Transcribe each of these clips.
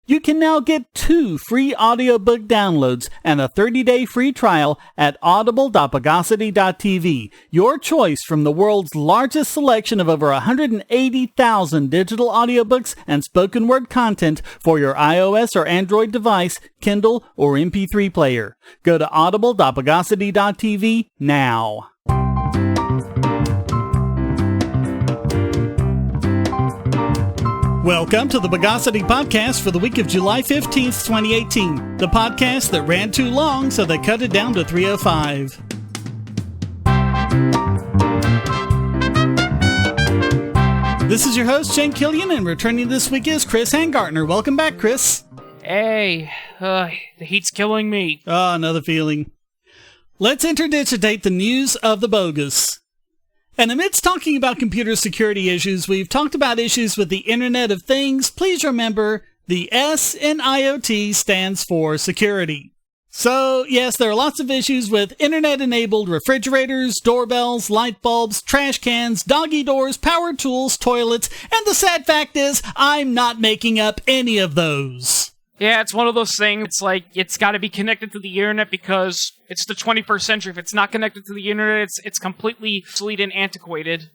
You can now get 2 free audiobook downloads and a 30-day free trial at audible.bogosity.tv. Your choice from the world's largest selection of over 180,000 digital audiobooks and spoken word content for your iOS or Android device, Kindle, or MP3 player. Go to audible.bogosity.tv now. Welcome to the Bogosity podcast for the week of July 15th, 2018. The podcast that ran too long, so they cut it down to 3:05. This is your host, Shane Killian, and returning this week is Chris Hangartner. Welcome back, Chris. Hey, the heat's killing me. Oh, another feeling. Let's interdigitate the news of the bogus. And amidst talking about computer security issues, we've talked about issues with the Internet of Things. Please remember, the S in IoT stands for security. So, yes, there are lots of issues with Internet-enabled refrigerators, doorbells, light bulbs, trash cans, doggy doors, power tools, toilets, and the sad fact is, I'm not making up any of those. Yeah, it's one of those things. It's like, it's got to be connected to the internet because it's the 21st century. If it's not connected to the internet, it's completely obsolete and antiquated.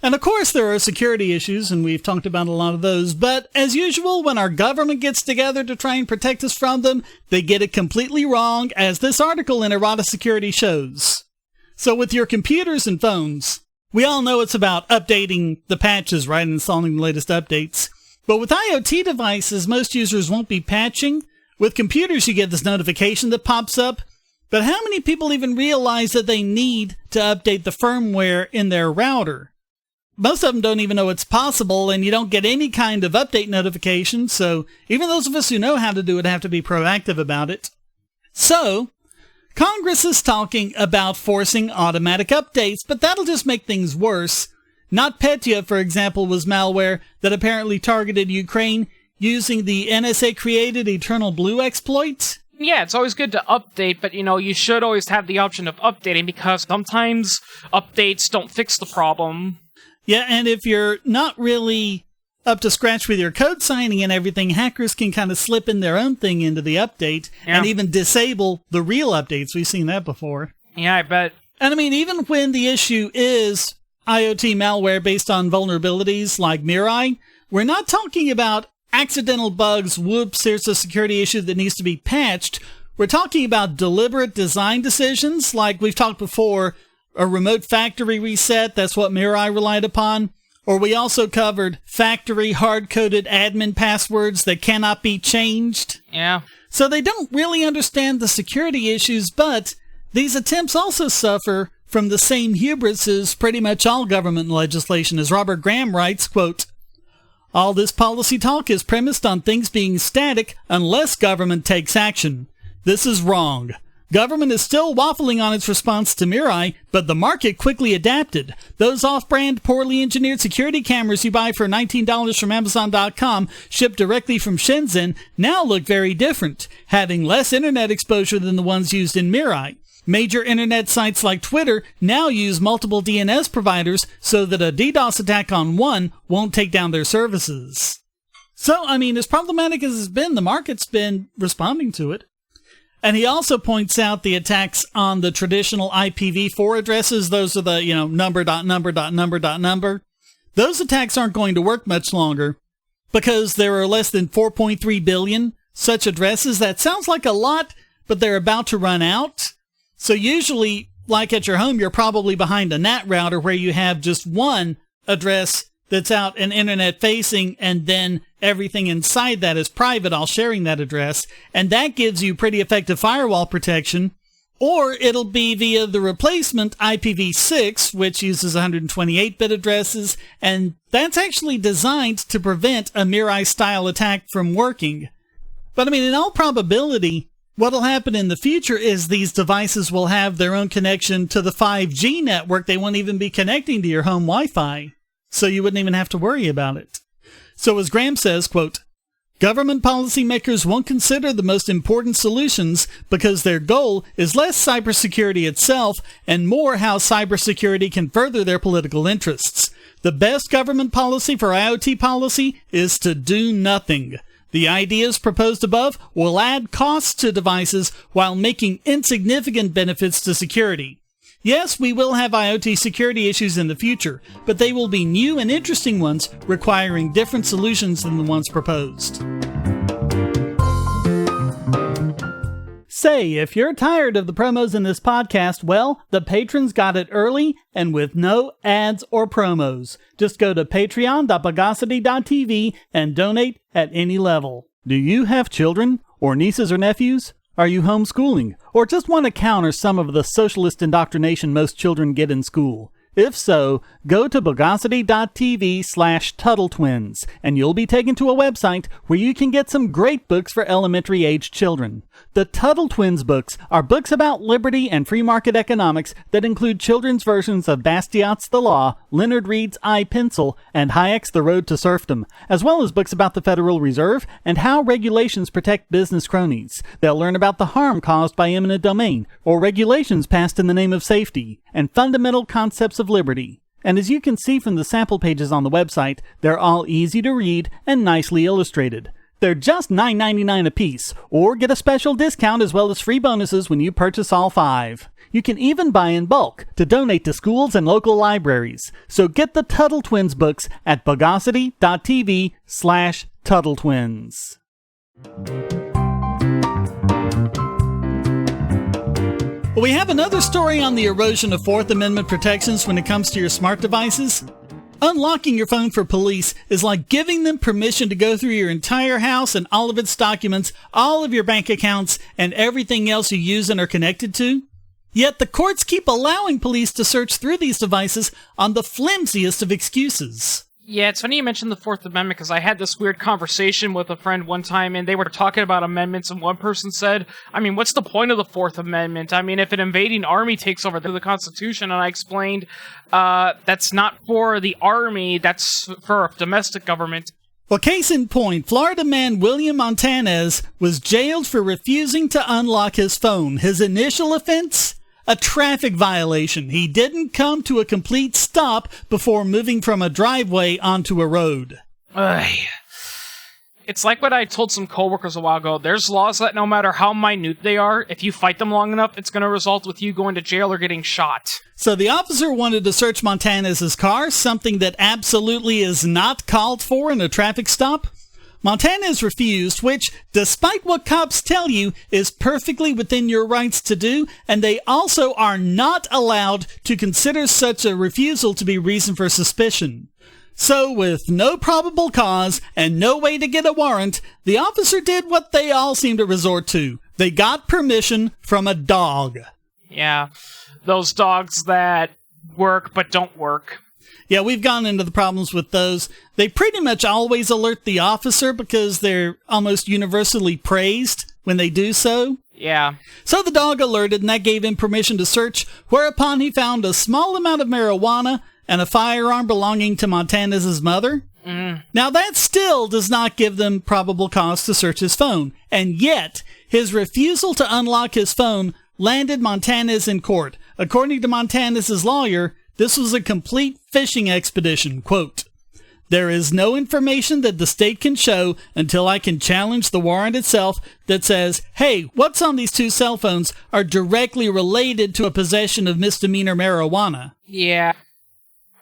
And of course there are security issues, and we've talked about a lot of those, but as usual, when our government gets together to try and protect us from them, they get it completely wrong, as this article in Errata Security shows. So with your computers and phones, we all know it's about updating the patches, right, and installing the latest updates. But with IoT devices, most users won't be patching. With computers, you get this notification that pops up. But how many people even realize that they need to update the firmware in their router? Most of them don't even know it's possible, and you don't get any kind of update notification. So even those of us who know how to do it have to be proactive about it. So Congress is talking about forcing automatic updates, but that'll just make things worse. NotPetya, for example, was malware that apparently targeted Ukraine using the NSA-created Eternal Blue exploit. Yeah, it's always good to update, but, you should always have the option of updating because sometimes updates don't fix the problem. Yeah, and if you're not really up to scratch with your code signing and everything, hackers can kind of slip in their own thing into the update and even disable the real updates. We've seen that before. Yeah, I bet. And I mean, even when the issue is IoT malware based on vulnerabilities like Mirai, we're not talking about accidental bugs, whoops, here's a security issue that needs to be patched. We're talking about deliberate design decisions, like we've talked before, a remote factory reset, that's what Mirai relied upon. Or we also covered factory hard-coded admin passwords that cannot be changed. Yeah. So they don't really understand the security issues, but these attempts also suffer from the same hubris as pretty much all government legislation. As Robert Graham writes, quote, "All this policy talk is premised on things being static unless government takes action. This is wrong. Government is still waffling on its response to Mirai, but the market quickly adapted. Those off-brand, poorly engineered security cameras you buy for $19 from Amazon.com, shipped directly from Shenzhen, now look very different, having less internet exposure than the ones used in Mirai. Major internet sites like Twitter now use multiple DNS providers so that a DDoS attack on one won't take down their services." So, I mean, as problematic as it's been, the market's been responding to it. And he also points out the attacks on the traditional IPv4 addresses. Those are the, number.number.number.number. Those attacks aren't going to work much longer because there are less than 4.3 billion such addresses. That sounds like a lot, but they're about to run out. So usually, like at your home, you're probably behind a NAT router where you have just one address that's out and internet facing, and then everything inside that is private, all sharing that address. And that gives you pretty effective firewall protection. Or it'll be via the replacement IPv6, which uses 128-bit addresses, and that's actually designed to prevent a Mirai-style attack from working. But I mean, in all probability, what'll happen in the future is these devices will have their own connection to the 5G network. They won't even be connecting to your home Wi-Fi, so you wouldn't even have to worry about it. So as Graham says, quote, "Government policymakers won't consider the most important solutions because their goal is less cybersecurity itself and more how cybersecurity can further their political interests. The best government policy for IoT policy is to do nothing. The ideas proposed above will add costs to devices while making insignificant benefits to security. Yes, we will have IoT security issues in the future, but they will be new and interesting ones requiring different solutions than the ones proposed. Say, if you're tired of the promos in this podcast, well, the patrons got it early and with no ads or promos. Just go to patreon.bogosity.tv and donate at any level. Do you have children or nieces or nephews? Are you homeschooling or just want to counter some of the socialist indoctrination most children get in school? If so, go to bogosity.tv/TuttleTwins and you'll be taken to a website where you can get some great books for elementary age children. The Tuttle Twins books are books about liberty and free market economics that include children's versions of Bastiat's The Law, Leonard Read's I, Pencil, and Hayek's The Road to Serfdom, as well as books about the Federal Reserve and how regulations protect business cronies. They'll learn about the harm caused by eminent domain, or regulations passed in the name of safety, and fundamental concepts of liberty. And as you can see from the sample pages on the website, they're all easy to read and nicely illustrated. They're just $9.99 a piece, or get a special discount as well as free bonuses when you purchase all 5. You can even buy in bulk to donate to schools and local libraries. So get the Tuttle Twins books at bogosity.tv/TuttleTwins. Well, we have another story on the erosion of Fourth Amendment protections when it comes to your smart devices. Unlocking your phone for police is like giving them permission to go through your entire house and all of its documents, all of your bank accounts, and everything else you use and are connected to. Yet the courts keep allowing police to search through these devices on the flimsiest of excuses. Yeah, it's funny you mentioned the Fourth Amendment, because I had this weird conversation with a friend one time, and they were talking about amendments, and one person said, I mean, what's the point of the Fourth Amendment? I mean, if an invading army takes over the Constitution, and I explained, that's not for the army, that's for domestic government. Well, case in point, Florida man William Montanez was jailed for refusing to unlock his phone. His initial offense? A traffic violation. He didn't come to a complete stop before moving from a driveway onto a road. It's like what I told some coworkers a while ago. There's laws that no matter how minute they are, if you fight them long enough, it's going to result with you going to jail or getting shot. So the officer wanted to search Montanez's car, something that absolutely is not called for in a traffic stop. Montanez refused, which, despite what cops tell you, is perfectly within your rights to do, and they also are not allowed to consider such a refusal to be reason for suspicion. So, with no probable cause and no way to get a warrant, the officer did what they all seem to resort to. They got permission from a dog. Yeah, those dogs that work but don't work. Yeah, we've gone into the problems with those. They pretty much always alert the officer because they're almost universally praised when they do so. Yeah. So the dog alerted, and that gave him permission to search, whereupon he found a small amount of marijuana and a firearm belonging to Montanez's mother. Now, that still does not give them probable cause to search his phone, and yet his refusal to unlock his phone landed Montanez in court. According to Montanez's lawyer, this was a complete fishing expedition. Quote, "There is no information that the state can show until I can challenge the warrant itself that says, hey, what's on these 2 cell phones are directly related to a possession of misdemeanor marijuana." Yeah.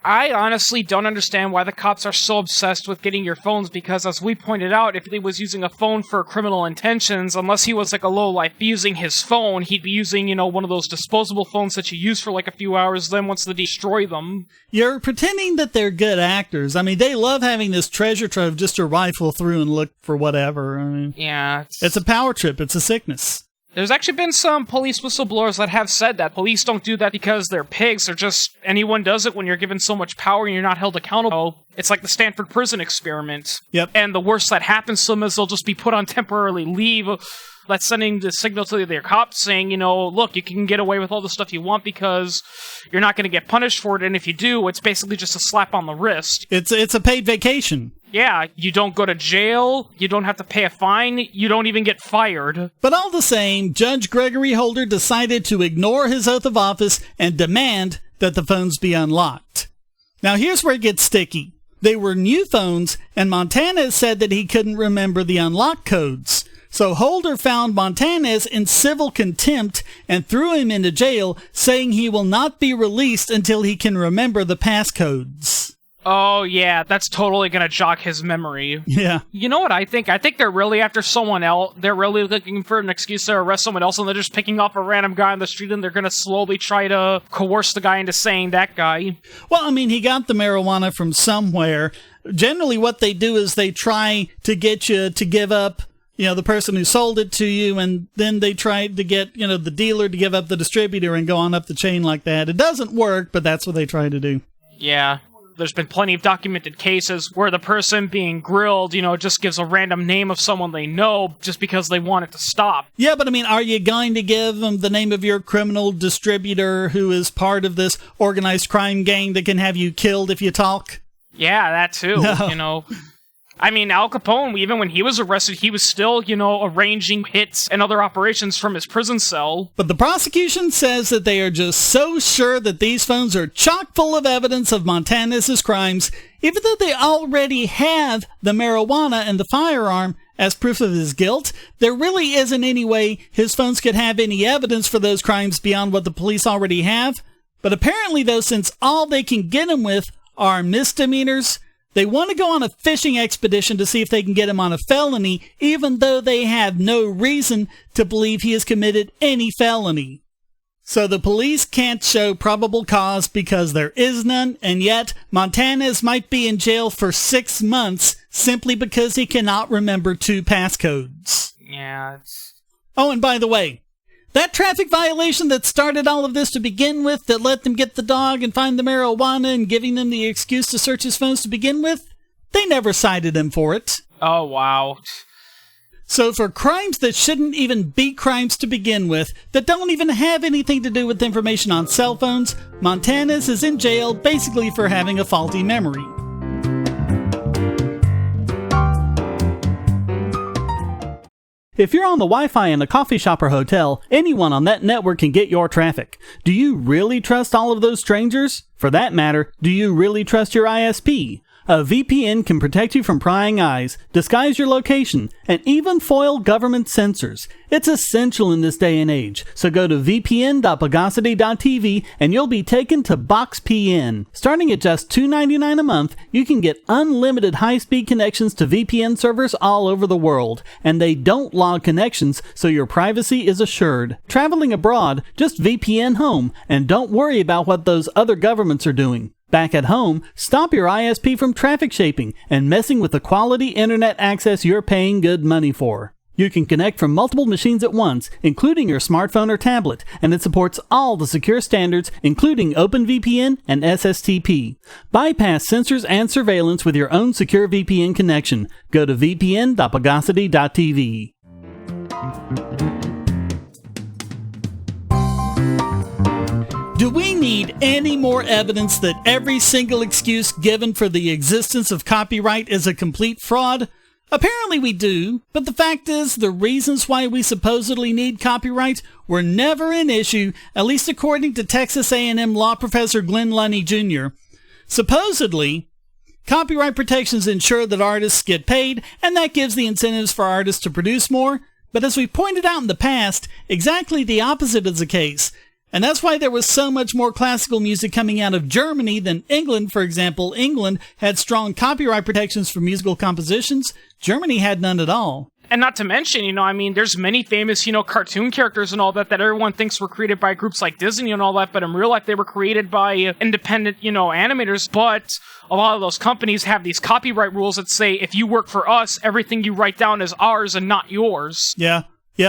I honestly don't understand why the cops are so obsessed with getting your phones, because as we pointed out, if he was using a phone for criminal intentions, unless he was like a lowlife using his phone, he'd be using, one of those disposable phones that you use for like a few hours, then wants to destroy them. You're pretending that they're good actors. I mean, they love having this treasure trove just to rifle through and look for whatever. I mean, yeah. It's a power trip. It's a sickness. There's actually been some police whistleblowers that have said that police don't do that because they're pigs. They're just, anyone does it when you're given so much power and you're not held accountable. It's like the Stanford prison experiment. Yep. And the worst that happens to them is they'll just be put on temporary leave. That's sending the signal to their cops saying, look, you can get away with all the stuff you want because you're not going to get punished for it. And if you do, it's basically just a slap on the wrist. It's a paid vacation. Yeah, you don't go to jail, you don't have to pay a fine, you don't even get fired. But all the same, Judge Gregory Holder decided to ignore his oath of office and demand that the phones be unlocked. Now here's where it gets sticky. They were new phones, and Montanez said that he couldn't remember the unlock codes. So Holder found Montanez in civil contempt and threw him into jail, saying he will not be released until he can remember the passcodes. Oh, yeah, that's totally going to jog his memory. Yeah. You know what I think? I think they're really after someone else. They're really looking for an excuse to arrest someone else, and they're just picking off a random guy on the street, and they're going to slowly try to coerce the guy into saying that guy. Well, I mean, he got the marijuana from somewhere. Generally, what they do is they try to get you to give up, the person who sold it to you, and then they try to get, the dealer to give up the distributor and go on up the chain like that. It doesn't work, but that's what they try to do. Yeah. There's been plenty of documented cases where the person being grilled, just gives a random name of someone they know just because they want it to stop. Yeah, but I mean, are you going to give them the name of your criminal distributor who is part of this organized crime gang that can have you killed if you talk? Yeah, that too, No. I mean, Al Capone, even when he was arrested, he was still, arranging hits and other operations from his prison cell. But the prosecution says that they are just so sure that these phones are chock full of evidence of Montanez's crimes, even though they already have the marijuana and the firearm as proof of his guilt. There really isn't any way his phones could have any evidence for those crimes beyond what the police already have. But apparently, though, since all they can get him with are misdemeanors, they want to go on a fishing expedition to see if they can get him on a felony, even though they have no reason to believe he has committed any felony. So the police can't show probable cause because there is none, and yet Montanez might be in jail for 6 months simply because he cannot remember 2 passcodes. Yeah. Oh, and by the way, that traffic violation that started all of this to begin with, that let them get the dog and find the marijuana and giving them the excuse to search his phones to begin with, they never cited him for it. Oh, wow. So for crimes that shouldn't even be crimes to begin with, that don't even have anything to do with information on cell phones, Montanez is in jail basically for having a faulty memory. If you're on the Wi-Fi in a coffee shop or hotel, anyone on that network can get your traffic. Do you really trust all of those strangers? For that matter, do you really trust your ISP? A VPN can protect you from prying eyes, disguise your location, and even foil government censors. It's essential in this day and age, so go to vpn.bogosity.tv and you'll be taken to BoxPN. Starting at just $2.99 a month, you can get unlimited high-speed connections to VPN servers all over the world, and they don't log connections, so your privacy is assured. Traveling abroad, just VPN home, and don't worry about what those other governments are doing. Back at home, stop your ISP from traffic shaping and messing with the quality internet access you're paying good money for. You can connect from multiple machines at once, including your smartphone or tablet, and it supports all the secure standards, including OpenVPN and SSTP. Bypass censors and surveillance with your own secure VPN connection. Go to vpn.bogosity.tv. Do we need any more evidence that every single excuse given for the existence of copyright is a complete fraud? Apparently we do, but the fact is the reasons why we supposedly need copyright were never an issue, at least according to Texas A&M law professor Glenn Lunny Jr. Supposedly, copyright protections ensure that artists get paid, and that gives the incentives for artists to produce more. But as we pointed out in the past, exactly the opposite is the case. And that's why there was so much more classical music coming out of Germany than England. For example, England had strong copyright protections for musical compositions. Germany had none at all. And not to mention, there's many famous, cartoon characters and all that everyone thinks were created by groups like Disney and all that, but in real life they were created by independent, animators. But a lot of those companies have these copyright rules that say, if you work for us, everything you write down is ours and not yours. Yeah,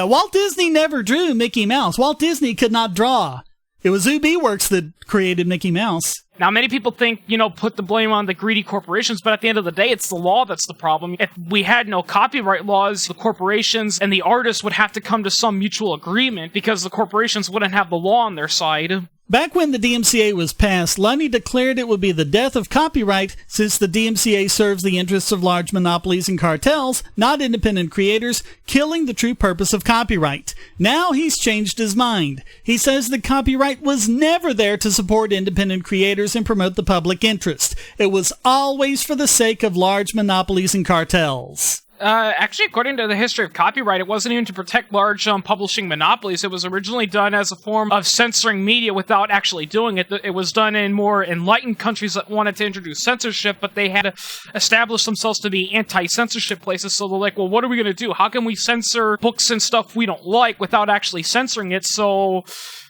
Walt Disney never drew Mickey Mouse. Walt Disney could not draw. It was UB-Works that created Mickey Mouse. Now, many people think, put the blame on the greedy corporations, but at the end of the day, it's the law that's the problem. If we had no copyright laws, the corporations and the artists would have to come to some mutual agreement because the corporations wouldn't have the law on their side. Back when the DMCA was passed, Lunny declared it would be the death of copyright since the DMCA serves the interests of large monopolies and cartels, not independent creators, killing the true purpose of copyright. Now he's changed his mind. He says that copyright was never there to support independent creators and promote the public interest. It was always for the sake of large monopolies and cartels. Actually, according to the history of copyright, it wasn't even to protect large publishing monopolies. It was originally done as a form of censoring media without actually doing it. It was done in more enlightened countries that wanted to introduce censorship, but they had to establish themselves to be anti-censorship places. So they're like, well, what are we going to do? How can we censor books and stuff we don't like without actually censoring it? So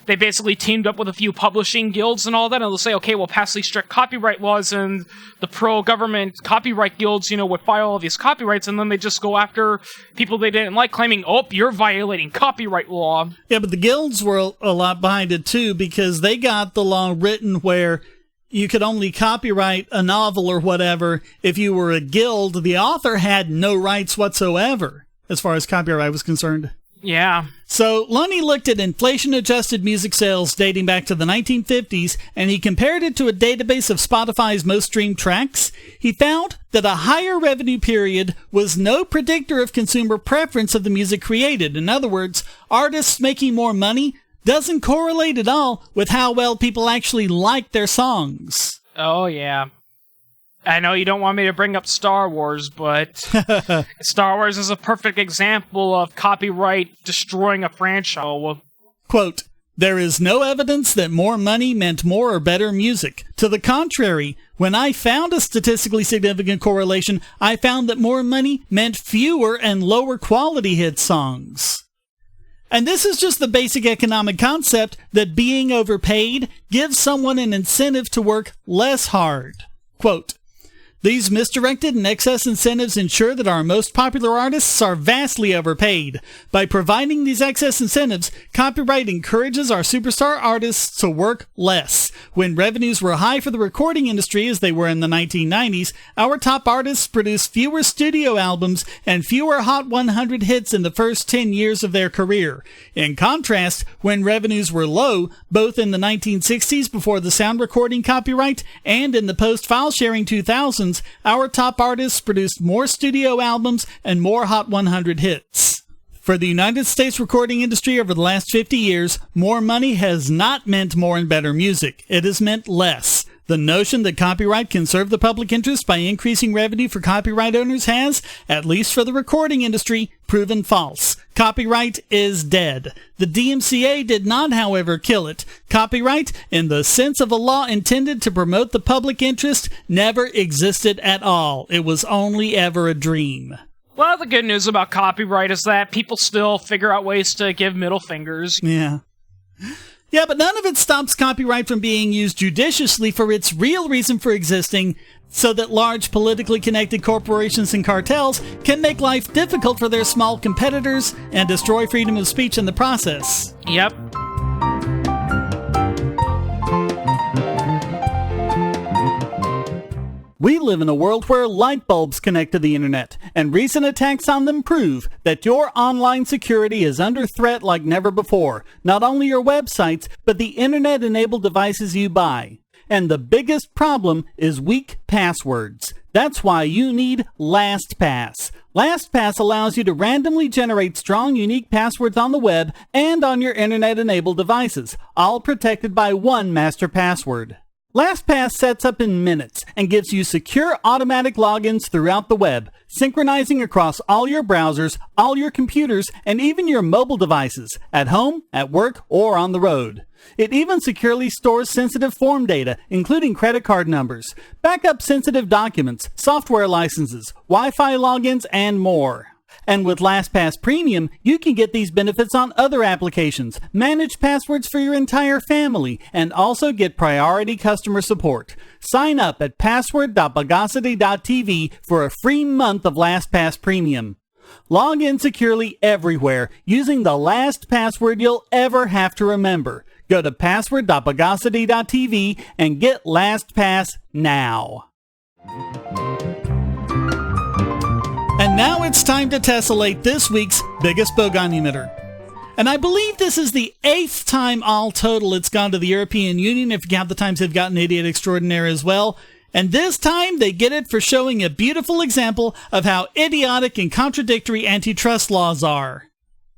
they basically teamed up with a few publishing guilds and all that, and they'll say, okay, we'll pass these strict copyright laws, and the pro-government copyright guilds, would file all these copyrights, and then they just go after people they didn't like, claiming, oh, you're violating copyright law. Yeah, but the guilds were a lot behind it, too, because they got the law written where you could only copyright a novel or whatever if you were a guild. The author had no rights whatsoever, as far as copyright was concerned. Yeah. So Lunny looked at inflation-adjusted music sales dating back to the 1950s, and he compared it to a database of Spotify's most streamed tracks. He found that a higher revenue period was no predictor of consumer preference of the music created. In other words, artists making more money doesn't correlate at all with how well people actually like their songs. Oh, yeah. I know you don't want me to bring up Star Wars, but Star Wars is a perfect example of copyright destroying a franchise. Quote, "There is no evidence that more money meant more or better music. To the contrary, when I found a statistically significant correlation, I found that more money meant fewer and lower quality hit songs." And this is just the basic economic concept that being overpaid gives someone an incentive to work less hard. Quote, "These misdirected and excess incentives ensure that our most popular artists are vastly overpaid. By providing these excess incentives, copyright encourages our superstar artists to work less. When revenues were high for the recording industry, as they were in the 1990s, our top artists produced fewer studio albums and fewer Hot 100 hits in the first 10 years of their career. In contrast, when revenues were low, both in the 1960s before the sound recording copyright and in the post-file sharing 2000s, our top artists produced more studio albums and more Hot 100 hits. For the United States recording industry over the last 50 years, more money has not meant more and better music. It has meant less. The notion that copyright can serve the public interest by increasing revenue for copyright owners has, at least for the recording industry, proven false. Copyright is dead. The DMCA did not, however, kill it. Copyright, in the sense of a law intended to promote the public interest, never existed at all. It was only ever a dream. Well, the good news about copyright is that people still figure out ways to give middle fingers. Yeah, but none of it stops copyright from being used judiciously for its real reason for existing, so that large politically connected corporations and cartels can make life difficult for their small competitors and destroy freedom of speech in the process. Yep. We live in a world where light bulbs connect to the internet, and recent attacks on them prove that your online security is under threat like never before. Not only your websites, but the internet-enabled devices you buy. And the biggest problem is weak passwords. That's why you need LastPass. LastPass allows you to randomly generate strong, unique passwords on the web and on your internet-enabled devices, all protected by one master password. LastPass sets up in minutes and gives you secure automatic logins throughout the web, synchronizing across all your browsers, all your computers, and even your mobile devices, at home, at work, or on the road. It even securely stores sensitive form data, including credit card numbers, backup sensitive documents, software licenses, Wi-Fi logins, and more. And with LastPass Premium, you can get these benefits on other applications, manage passwords for your entire family, and also get priority customer support. Sign up at password.bogosity.tv for a free month of LastPass Premium. Log in securely everywhere using the last password you'll ever have to remember. Go to password.bogosity.tv and get LastPass now. And now it's time to tessellate this week's biggest Bogon emitter. And I believe this is the 8th time all total it's gone to the European Union, if you count the times they've gotten Idiot Extraordinaire as well. And this time they get it for showing a beautiful example of how idiotic and contradictory antitrust laws are.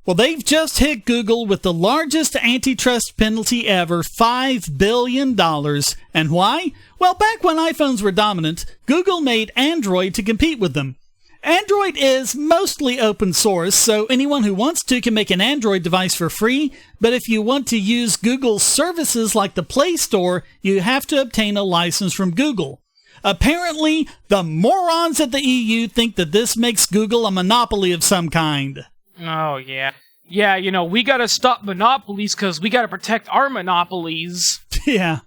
Well, they've just hit Google with the largest antitrust penalty ever, $5 billion. And why? Well, back when iPhones were dominant, Google made Android to compete with them. Android is mostly open source, so anyone who wants to can make an Android device for free, but if you want to use Google's services like the Play Store, you have to obtain a license from Google. Apparently, the morons at the EU think that this makes Google a monopoly of some kind. Oh, yeah. Yeah, we gotta stop monopolies because we gotta protect our monopolies. Yeah.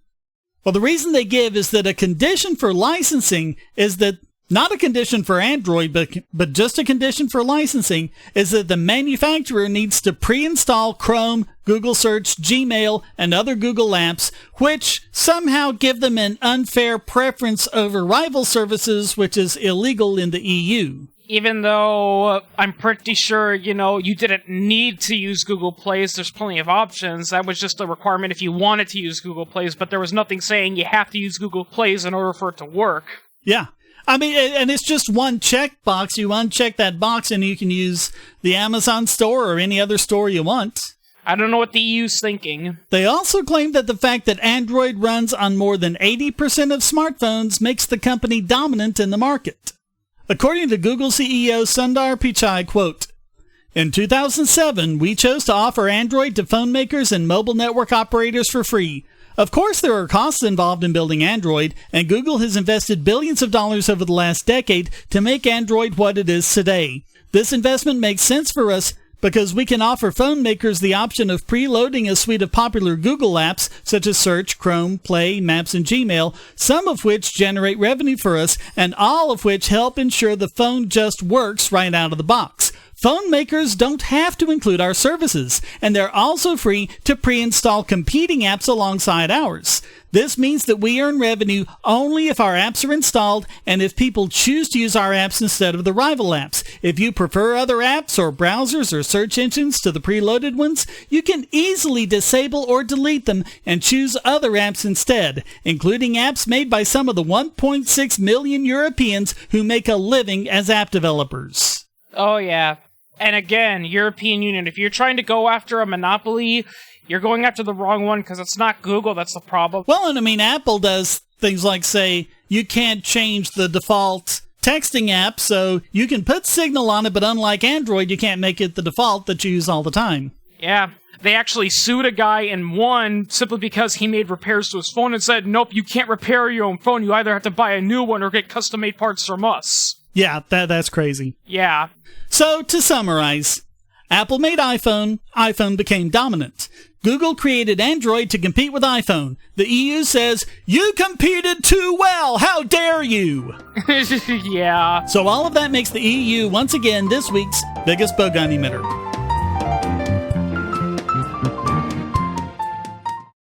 Well, the reason they give is that a condition for licensing is that not a condition for Android, but just a condition for licensing, is that the manufacturer needs to pre-install Chrome, Google Search, Gmail, and other Google apps, which somehow give them an unfair preference over rival services, which is illegal in the EU. Even though I'm pretty sure, you didn't need to use Google Plays, there's plenty of options. That was just a requirement if you wanted to use Google Plays, but there was nothing saying you have to use Google Plays in order for it to work. Yeah. I mean, and it's just one checkbox. You uncheck that box and you can use the Amazon store or any other store you want. I don't know what the EU's thinking. They also claim that the fact that Android runs on more than 80% of smartphones makes the company dominant in the market. According to Google CEO Sundar Pichai, quote, "In 2007, we chose to offer Android to phone makers and mobile network operators for free. Of course, there are costs involved in building Android, and Google has invested billions of dollars over the last decade to make Android what it is today. This investment makes sense for us because we can offer phone makers the option of preloading a suite of popular Google apps such as Search, Chrome, Play, Maps, and Gmail, some of which generate revenue for us, and all of which help ensure the phone just works right out of the box. Phone makers don't have to include our services, and they're also free to pre-install competing apps alongside ours. This means that we earn revenue only if our apps are installed and if people choose to use our apps instead of the rival apps. If you prefer other apps or browsers or search engines to the preloaded ones, you can easily disable or delete them and choose other apps instead, including apps made by some of the 1.6 million Europeans who make a living as app developers." Oh, yeah. And again, European Union, if you're trying to go after a monopoly, you're going after the wrong one because it's not Google that's the problem. Well, and I mean, Apple does things like say you can't change the default texting app, so you can put Signal on it, but unlike Android, you can't make it the default that you use all the time. Yeah. They actually sued a guy and won simply because he made repairs to his phone and said, nope, you can't repair your own phone. You either have to buy a new one or get custom-made parts from us. Yeah, that's crazy. Yeah. So, to summarize, Apple made iPhone, iPhone became dominant. Google created Android to compete with iPhone. The EU says, you competed too well, how dare you? Yeah. So all of that makes the EU, once again, this week's biggest Bogon emitter.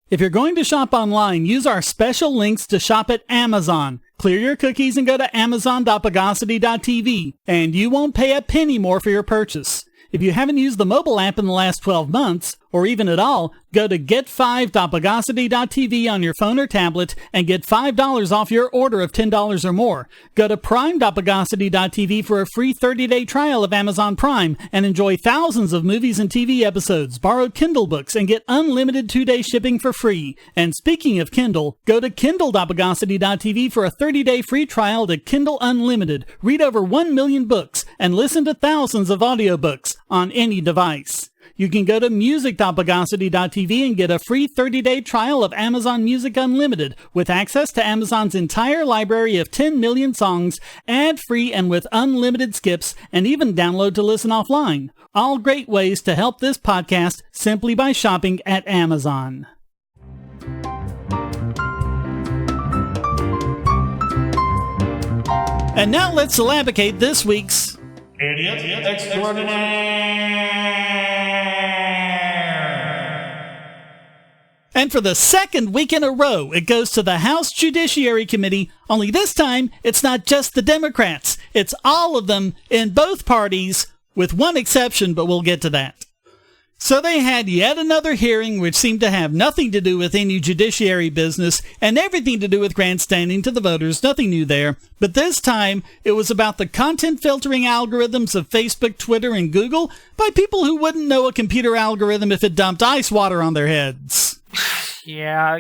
If you're going to shop online, use our special links to shop at Amazon. Clear your cookies and go to amazon.bogosity.tv, and you won't pay a penny more for your purchase. If you haven't used the mobile app in the last 12 months, or even at all, go to get5.bogosity.tv on your phone or tablet and get $5 off your order of $10 or more. Go to prime.bogosity.tv for a free 30-day trial of Amazon Prime and enjoy thousands of movies and TV episodes, borrowed Kindle books, and get unlimited 2-day shipping for free. And speaking of Kindle, go to kindle.bogosity.tv for a 30-day free trial to Kindle Unlimited. Read over 1 million books and listen to thousands of audiobooks on any device. You can go to music.bogosity.tv and get a free 30-day trial of Amazon Music Unlimited with access to Amazon's entire library of 10 million songs, ad-free and with unlimited skips, and even download to listen offline. All great ways to help this podcast simply by shopping at Amazon. And now let's elaborate this week's Idiot Extraordinaire. And for the second week in a row, it goes to the House Judiciary Committee, only this time it's not just the Democrats. It's all of them in both parties, with one exception, but we'll get to that. So they had yet another hearing which seemed to have nothing to do with any judiciary business and everything to do with grandstanding to the voters. Nothing new there. But this time, it was about the content filtering algorithms of Facebook, Twitter, and Google by people who wouldn't know a computer algorithm if it dumped ice water on their heads. Yeah,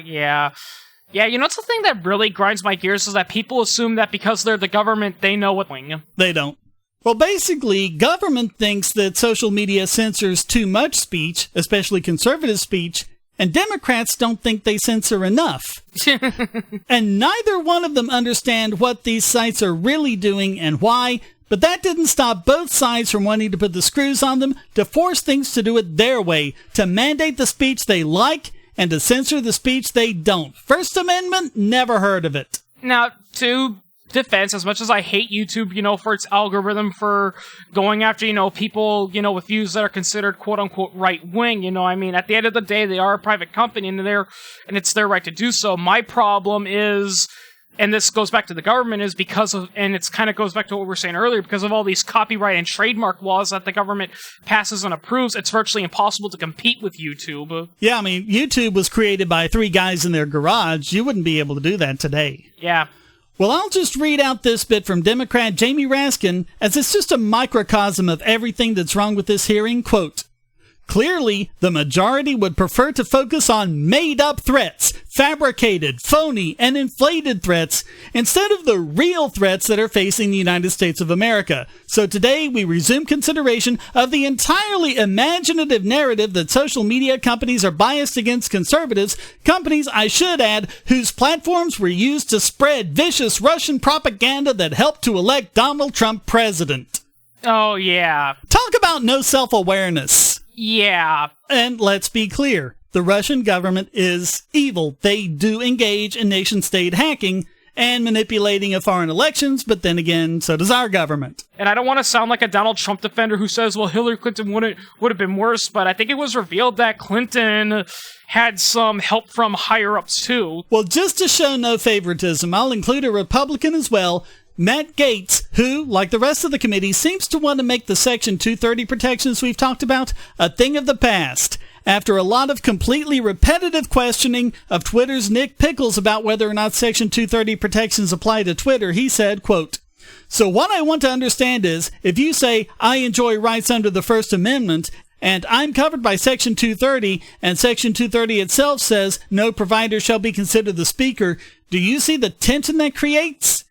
it's the thing that really grinds my gears is that people assume that because they're the government, they know what's going on. They don't. Well, basically, government thinks that social media censors too much speech, especially conservative speech, and Democrats don't think they censor enough. And neither one of them understand what these sites are really doing and why, but that didn't stop both sides from wanting to put the screws on them, to force things to do it their way, to mandate the speech they like, and to censor the speech they don't. First Amendment? Never heard of it. Now, to defense, as much as I hate YouTube, for its algorithm for going after, people, with views that are considered quote-unquote right-wing, at the end of the day, they are a private company, and it's their right to do so. My problem is, and this goes back to the government, is because of, and it's kind of goes back to what we were saying earlier, because of all these copyright and trademark laws that the government passes and approves, it's virtually impossible to compete with YouTube. Yeah, YouTube was created by 3 guys in their garage. You wouldn't be able to do that today. Yeah. Well, I'll just read out this bit from Democrat Jamie Raskin, as it's just a microcosm of everything that's wrong with this hearing. Quote, "Clearly, the majority would prefer to focus on made-up threats, fabricated, phony, and inflated threats, instead of the real threats that are facing the United States of America. So today, we resume consideration of the entirely imaginative narrative that social media companies are biased against conservatives, companies, I should add, whose platforms were used to spread vicious Russian propaganda that helped to elect Donald Trump president." Oh, yeah. Talk about no self-awareness. Yeah. And let's be clear, the Russian government is evil. They do engage in nation-state hacking and manipulating of foreign elections, but then again, so does our government. And I don't want to sound like a Donald Trump defender who says, well, Hillary Clinton would have been worse, but I think it was revealed that Clinton had some help from higher-ups, too. Well, just to show no favoritism, I'll include a Republican as well, Matt Gaetz, who, like the rest of the committee, seems to want to make the Section 230 protections we've talked about a thing of the past. After a lot of completely repetitive questioning of Twitter's Nick Pickles about whether or not Section 230 protections apply to Twitter, he said, quote, "So what I want to understand is, if you say, I enjoy rights under the First Amendment, and I'm covered by Section 230, and Section 230 itself says no provider shall be considered the speaker, do you see the tension that creates?"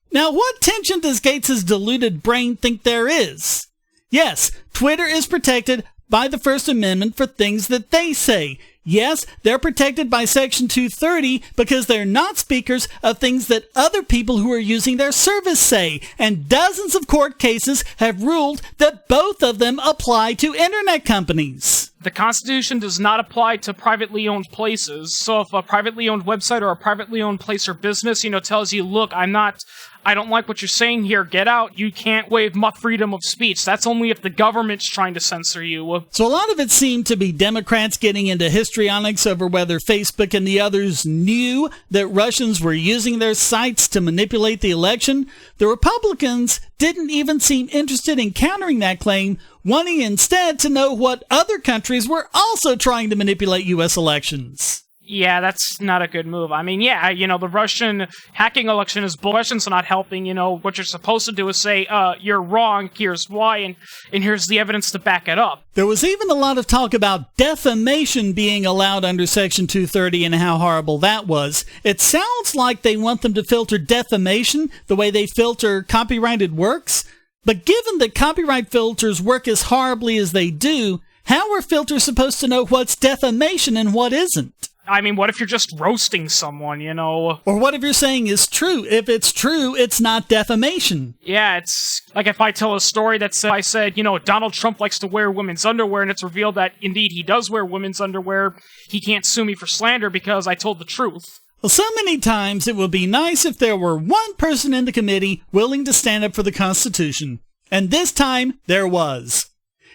Now, what tension does Gates' deluded brain think there is? Yes, Twitter is protected by the First Amendment for things that they say. Yes, they're protected by Section 230 because they're not speakers of things that other people who are using their service say. And dozens of court cases have ruled that both of them apply to internet companies. The Constitution does not apply to privately owned places. So if a privately owned website or a privately owned place or business, tells you, look, I don't like what you're saying here, get out, you can't waive my freedom of speech. That's only if the government's trying to censor you. So a lot of it seemed to be Democrats getting into histrionics over whether Facebook and the others knew that Russians were using their sites to manipulate the election. The Republicans didn't even seem interested in countering that claim, wanting instead to know what other countries were also trying to manipulate U.S. elections. Yeah, that's not a good move. The Russian hacking election is Russians not helping. What you're supposed to do is say, you're wrong, here's why, and here's the evidence to back it up. There was even a lot of talk about defamation being allowed under Section 230 and how horrible that was. It sounds like they want them to filter defamation the way they filter copyrighted works. But given that copyright filters work as horribly as they do, how are filters supposed to know what's defamation and what isn't? What if you're just roasting someone, Or what if you're saying is true? If it's true, it's not defamation. Yeah, it's like if I tell a story that I said, Donald Trump likes to wear women's underwear, and it's revealed that indeed he does wear women's underwear, he can't sue me for slander because I told the truth. Well, so many times it would be nice if there were one person in the committee willing to stand up for the Constitution. And this time, there was.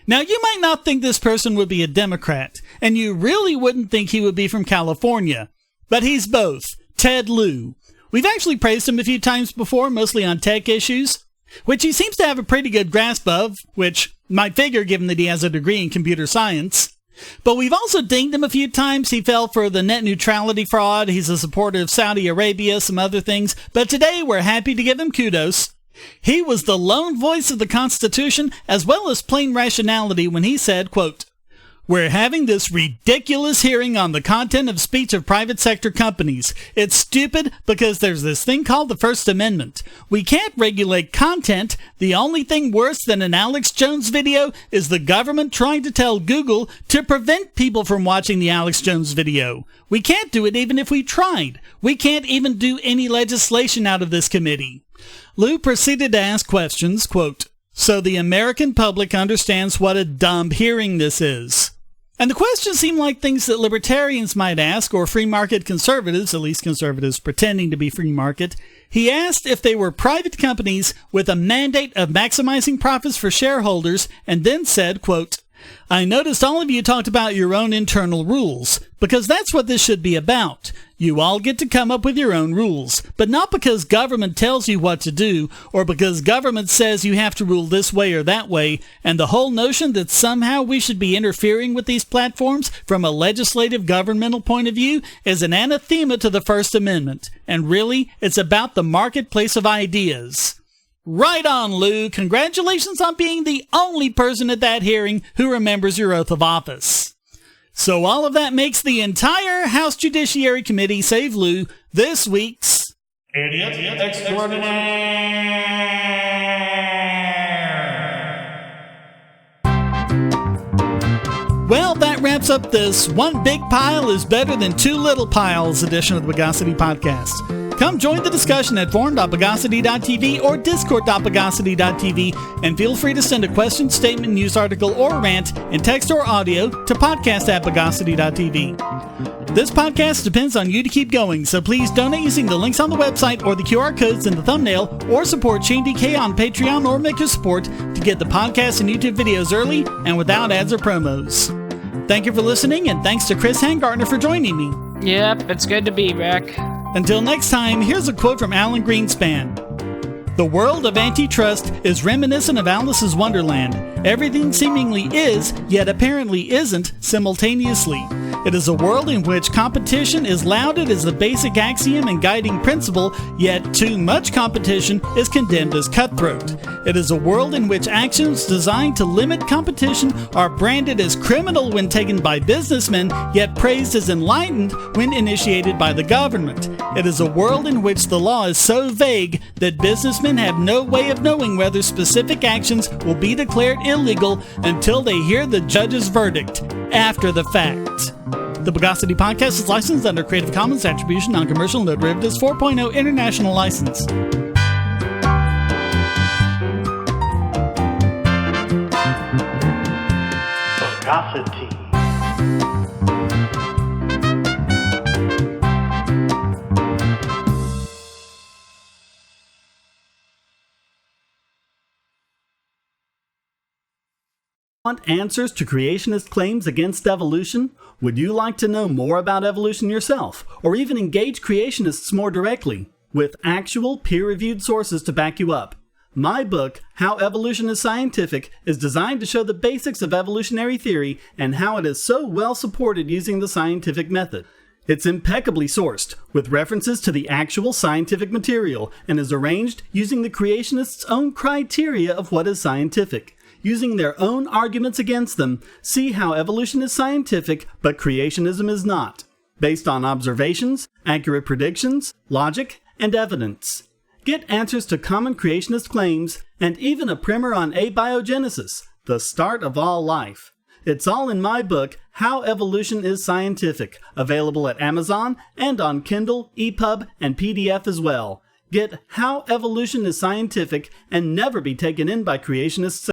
Now, you might not think this person would be a Democrat, and you really wouldn't think he would be from California. But he's both. Ted Lieu. We've actually praised him a few times before, mostly on tech issues, which he seems to have a pretty good grasp of, which might figure given that he has a degree in computer science. But we've also dinged him a few times. He fell for the net neutrality fraud. He's a supporter of Saudi Arabia, some other things. But today we're happy to give him kudos. He was the lone voice of the Constitution as well as plain rationality when he said, quote, "We're having this ridiculous hearing on the content of speech of private sector companies. It's stupid because there's this thing called the First Amendment. We can't regulate content. The only thing worse than an Alex Jones video is the government trying to tell Google to prevent people from watching the Alex Jones video. We can't do it even if we tried. We can't even do any legislation out of this committee." Lou proceeded to ask questions, quote, "So the American public understands what a dumb hearing this is." And the questions seem like things that libertarians might ask, or free market conservatives, at least conservatives pretending to be free market. He asked if they were private companies with a mandate of maximizing profits for shareholders, and then said, quote, "I noticed all of you talked about your own internal rules, because that's what this should be about. You all get to come up with your own rules, but not because government tells you what to do, or because government says you have to rule this way or that way, and the whole notion that somehow we should be interfering with these platforms from a legislative governmental point of view is an anathema to the First Amendment. And really, it's about the marketplace of ideas." Right on, Lou. Congratulations on being the only person at that hearing who remembers your oath of office. So all of that makes the entire House Judiciary Committee, save Lou, this week's Idiot Extraordinaire. Well, that wraps up this One Big Pile is Better Than Two Little Piles edition of the Bogosity Podcast. Come join the discussion at forum.bogosity.tv or discord.bogosity.tv, and feel free to send a question, statement, news article, or rant in text or audio to podcast@bogosity.tv. This podcast depends on you to keep going, so please donate using the links on the website or the QR codes in the thumbnail, or support Shane DK on Patreon or Maker Support to get the podcast and YouTube videos early and without ads or promos. Thank you for listening, and thanks to Chris Hangartner for joining me. Yep, it's good to be back. Until next time, here's a quote from Alan Greenspan. "The world of antitrust is reminiscent of Alice's Wonderland. Everything seemingly is, yet apparently isn't, simultaneously. It is a world in which competition is lauded as the basic axiom and guiding principle, yet too much competition is condemned as cutthroat. It is a world in which actions designed to limit competition are branded as criminal when taken by businessmen, yet praised as enlightened when initiated by the government. It is a world in which the law is so vague that businessmen have no way of knowing whether specific actions will be declared illegal until they hear the judge's verdict after the fact." The Bogosity Podcast is licensed under Creative Commons Attribution Non-Commercial No Derivatives 4.0 International License. Bogosity. Want answers to creationist claims against evolution? Would you like to know more about evolution yourself, or even engage creationists more directly, with actual peer-reviewed sources to back you up? My book, How Evolution is Scientific, is designed to show the basics of evolutionary theory and how it is so well supported using the scientific method. It's impeccably sourced, with references to the actual scientific material, and is arranged using the creationists' own criteria of what is scientific. Using their own arguments against them, see how evolution is scientific, but creationism is not, based on observations, accurate predictions, logic, and evidence. Get answers to common creationist claims, and even a primer on abiogenesis, the start of all life. It's all in my book, How Evolution is Scientific, available at Amazon and on Kindle, EPUB, and PDF as well. Get How Evolution is Scientific and never be taken in by creationists.